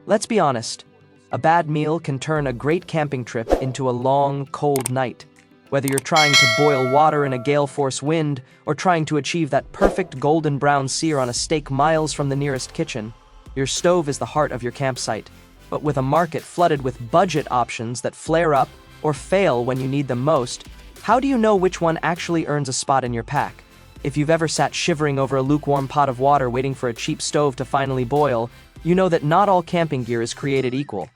Let's be honest, a bad meal can turn a great camping trip into a long, cold night. Whether you're trying to boil water in a gale-force wind or trying to achieve that perfect golden brown sear on a steak miles from the nearest kitchen, your stove is the heart of your campsite. But with a market flooded with budget options that flare up or fail when you need them most, how do you know which one actually earns a spot in your pack? If you've ever sat shivering over a lukewarm pot of water waiting for a cheap stove to finally boil, you know that not all camping gear is created equal.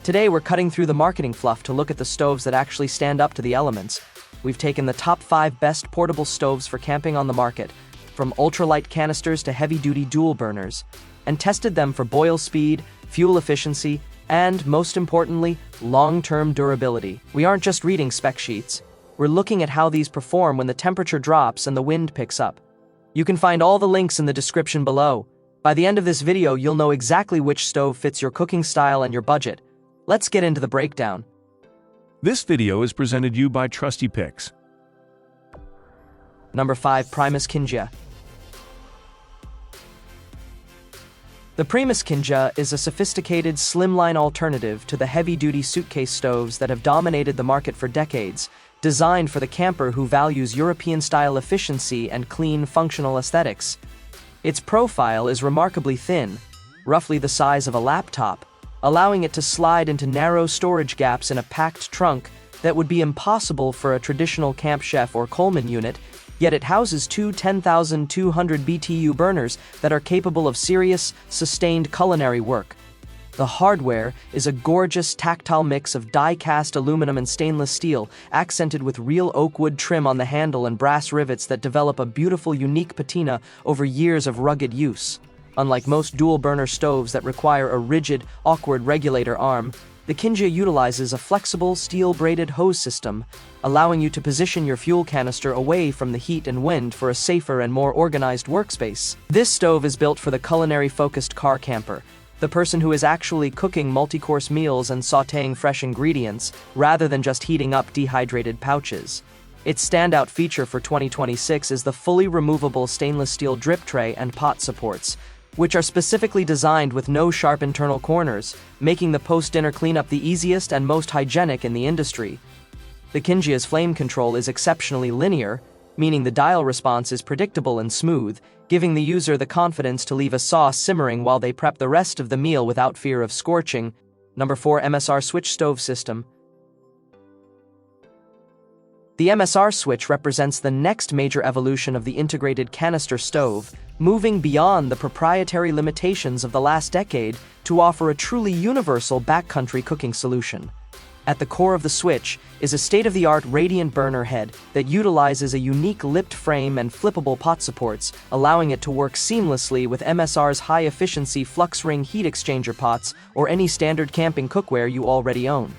Today we're cutting through the marketing fluff to look at the stoves that actually stand up to the elements. We've taken the top 5 best portable stoves for camping on the market, from ultralight canisters to heavy-duty dual burners, and tested them for boil speed, fuel efficiency, and, most importantly, long-term durability. We aren't just reading spec sheets. We're looking at how these perform when the temperature drops and the wind picks up. You can find all the links in the description below. By the end of this video, you'll know exactly which stove fits your cooking style and your budget. Let's get into the breakdown. This video is presented you by Trusty Picks. Number 5. Primus Kinja. The Primus Kinja is a sophisticated, slimline alternative to the heavy-duty suitcase stoves that have dominated the market for decades, designed for the camper who values European-style efficiency and clean, functional aesthetics. Its profile is remarkably thin, roughly the size of a laptop, allowing it to slide into narrow storage gaps in a packed trunk that would be impossible for a traditional Camp Chef or Coleman unit, yet it houses two 10,200 BTU burners that are capable of serious, sustained culinary work. The hardware is a gorgeous tactile mix of die-cast aluminum and stainless steel, accented with real oak wood trim on the handle and brass rivets that develop a beautiful, unique patina over years of rugged use. Unlike most dual-burner stoves that require a rigid, awkward regulator arm, the Kinja utilizes a flexible, steel-braided hose system, allowing you to position your fuel canister away from the heat and wind for a safer and more organized workspace. This stove is built for the culinary-focused car camper, the person who is actually cooking multi-course meals and sautéing fresh ingredients, rather than just heating up dehydrated pouches. Its standout feature for 2026 is the fully removable stainless steel drip tray and pot supports, which are specifically designed with no sharp internal corners, making the post-dinner cleanup the easiest and most hygienic in the industry. The Kinja's flame control is exceptionally linear, meaning the dial response is predictable and smooth, giving the user the confidence to leave a sauce simmering while they prep the rest of the meal without fear of scorching. Number 4. MSR Switch Stove System. The MSR switch represents the next major evolution of the integrated canister stove, moving beyond the proprietary limitations of the last decade to offer a truly universal backcountry cooking solution. At the core of the switch is a state-of-the-art radiant burner head that utilizes a unique lipped frame and flippable pot supports, allowing it to work seamlessly with MSR's high-efficiency flux ring heat exchanger pots or any standard camping cookware you already own.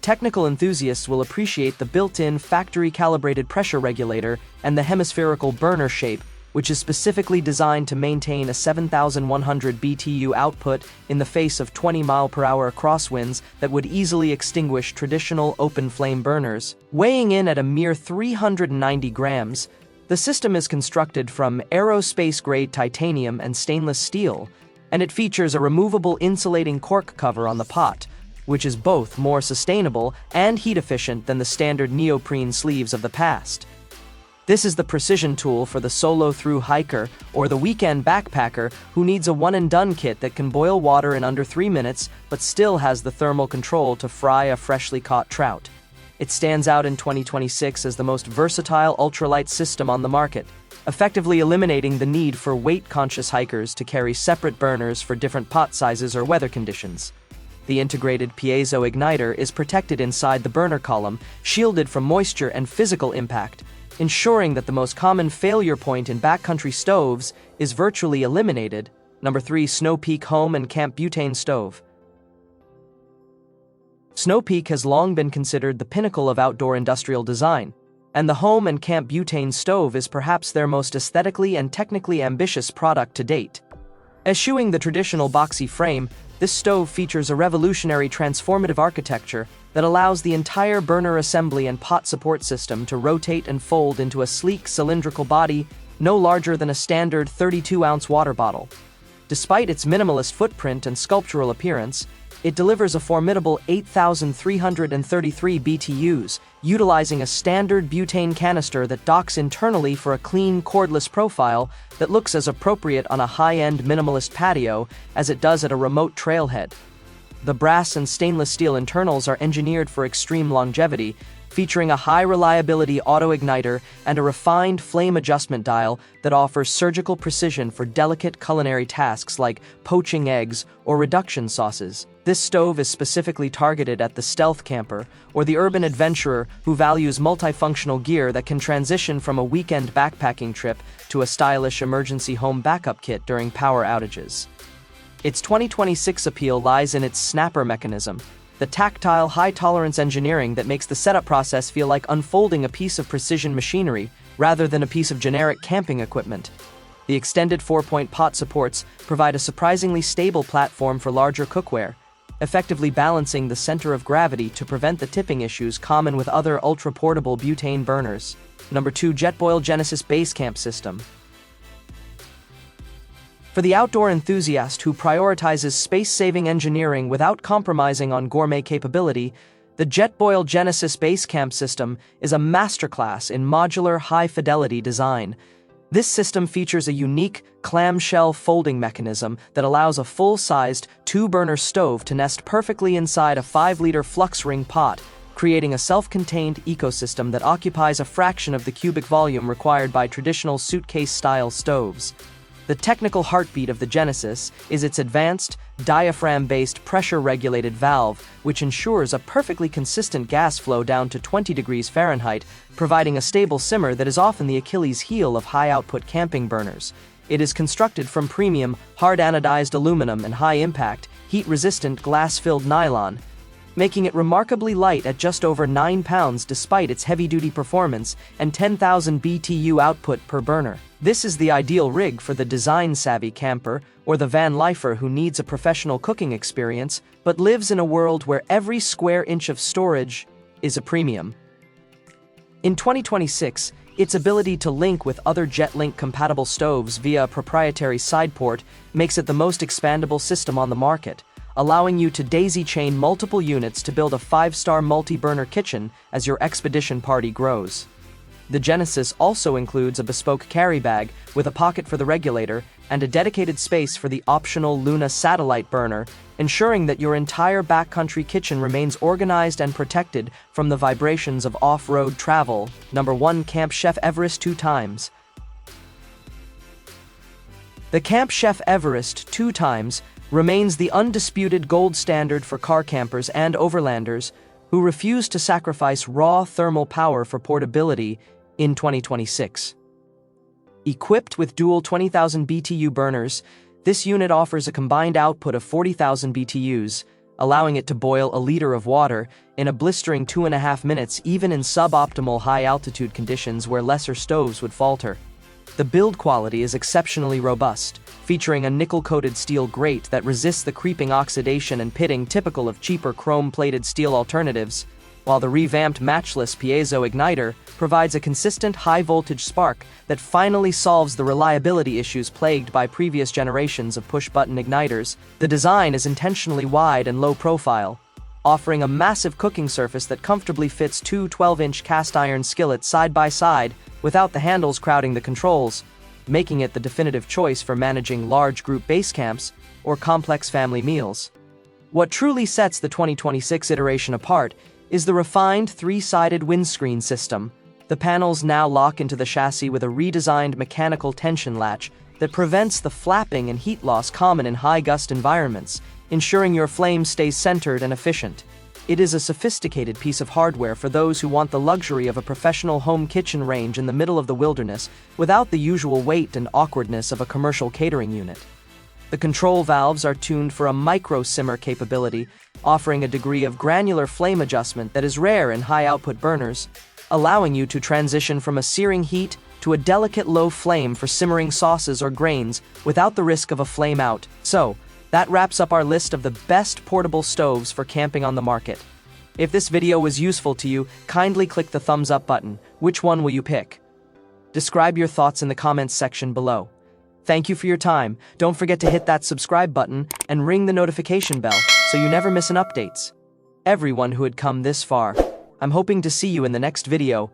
Technical enthusiasts will appreciate the built-in factory-calibrated pressure regulator and the hemispherical burner shape, which is specifically designed to maintain a 7,100 BTU output in the face of 20-mile-per-hour crosswinds that would easily extinguish traditional open-flame burners. Weighing in at a mere 390 grams, the system is constructed from aerospace-grade titanium and stainless steel, and it features a removable insulating cork cover on the pot, which is both more sustainable and heat-efficient than the standard neoprene sleeves of the past. This is the precision tool for the solo-through hiker or the weekend backpacker who needs a one-and-done kit that can boil water in under 3 minutes but still has the thermal control to fry a freshly caught trout. It stands out in 2026 as the most versatile ultralight system on the market, effectively eliminating the need for weight-conscious hikers to carry separate burners for different pot sizes or weather conditions. The integrated piezo igniter is protected inside the burner column, shielded from moisture and physical impact, ensuring that the most common failure point in backcountry stoves is virtually eliminated. Number 3. Snow Peak Home and Camp Butane Stove. Snow Peak has long been considered the pinnacle of outdoor industrial design, and the Home and Camp Butane Stove is perhaps their most aesthetically and technically ambitious product to date. Eschewing the traditional boxy frame, this stove features a revolutionary transformative architecture that allows the entire burner assembly and pot support system to rotate and fold into a sleek cylindrical body no larger than a standard 32-ounce water bottle. Despite its minimalist footprint and sculptural appearance, it delivers a formidable 8,333 BTUs, utilizing a standard butane canister that docks internally for a clean, cordless profile that looks as appropriate on a high-end minimalist patio as it does at a remote trailhead. The brass and stainless steel internals are engineered for extreme longevity, featuring a high-reliability auto-igniter and a refined flame adjustment dial that offers surgical precision for delicate culinary tasks like poaching eggs or reduction sauces. This stove is specifically targeted at the stealth camper or the urban adventurer who values multifunctional gear that can transition from a weekend backpacking trip to a stylish emergency home backup kit during power outages. Its 2026 appeal lies in its snapper mechanism, the tactile, high-tolerance engineering that makes the setup process feel like unfolding a piece of precision machinery rather than a piece of generic camping equipment. The extended 4-point pot supports provide a surprisingly stable platform for larger cookware, effectively balancing the center of gravity to prevent the tipping issues common with other ultra-portable butane burners. Number 2. Jetboil Genesis Basecamp System. For the outdoor enthusiast who prioritizes space-saving engineering without compromising on gourmet capability, the Jetboil Genesis Basecamp system is a masterclass in modular, high-fidelity design. This system features a unique clamshell folding mechanism that allows a full-sized, 2-burner stove to nest perfectly inside a 5-liter flux ring pot, creating a self-contained ecosystem that occupies a fraction of the cubic volume required by traditional suitcase-style stoves. The technical heartbeat of the Genesis is its advanced, diaphragm-based pressure-regulated valve, which ensures a perfectly consistent gas flow down to 20 degrees Fahrenheit, providing a stable simmer that is often the Achilles heel of high-output camping burners. It is constructed from premium, hard-anodized aluminum and high-impact, heat-resistant glass-filled nylon, making it remarkably light at just over 9 pounds despite its heavy-duty performance and 10,000 BTU output per burner. This is the ideal rig for the design-savvy camper or the van lifer who needs a professional cooking experience but lives in a world where every square inch of storage is a premium. In 2026, its ability to link with other JetLink-compatible stoves via a proprietary side port makes it the most expandable system on the market, allowing you to daisy-chain multiple units to build a 5-star multi-burner kitchen as your expedition party grows. The Genesis also includes a bespoke carry bag with a pocket for the regulator and a dedicated space for the optional Luna satellite burner, ensuring that your entire backcountry kitchen remains organized and protected from the vibrations of off-road travel. Number 1. Camp Chef Everest 2 times. The Camp Chef Everest 2 times remains the undisputed gold standard for car campers and overlanders who refuse to sacrifice raw thermal power for portability in 2026. Equipped with dual 20,000 BTU burners, this unit offers a combined output of 40,000 BTUs, allowing it to boil a liter of water in a blistering 2.5 minutes even in suboptimal high-altitude conditions where lesser stoves would falter. The build quality is exceptionally robust, featuring a nickel-coated steel grate that resists the creeping oxidation and pitting typical of cheaper chrome-plated steel alternatives, while the revamped matchless piezo igniter provides a consistent high-voltage spark that finally solves the reliability issues plagued by previous generations of push-button igniters. The design is intentionally wide and low-profile, offering a massive cooking surface that comfortably fits 2 12-inch cast-iron skillets side by side without the handles crowding the controls, making it the definitive choice for managing large group base camps or complex family meals. What truly sets the 2026 iteration apart is the refined 3-sided windscreen system. The panels now lock into the chassis with a redesigned mechanical tension latch that prevents the flapping and heat loss common in high-gust environments, ensuring your flame stays centered and efficient. It is a sophisticated piece of hardware for those who want the luxury of a professional home kitchen range in the middle of the wilderness without the usual weight and awkwardness of a commercial catering unit. The control valves are tuned for a micro-simmer capability, offering a degree of granular flame adjustment that is rare in high-output burners, allowing you to transition from a searing heat to a delicate low flame for simmering sauces or grains without the risk of a flame out. So, that wraps up our list of the best portable stoves for camping on the market. If this video was useful to you, kindly click the thumbs up button. Which one will you pick? Describe your thoughts in the comments section below. Thank you for your time. Don't forget to hit that subscribe button and ring the notification bell so you never miss an updates. Everyone who had come this far, I'm hoping to see you in the next video.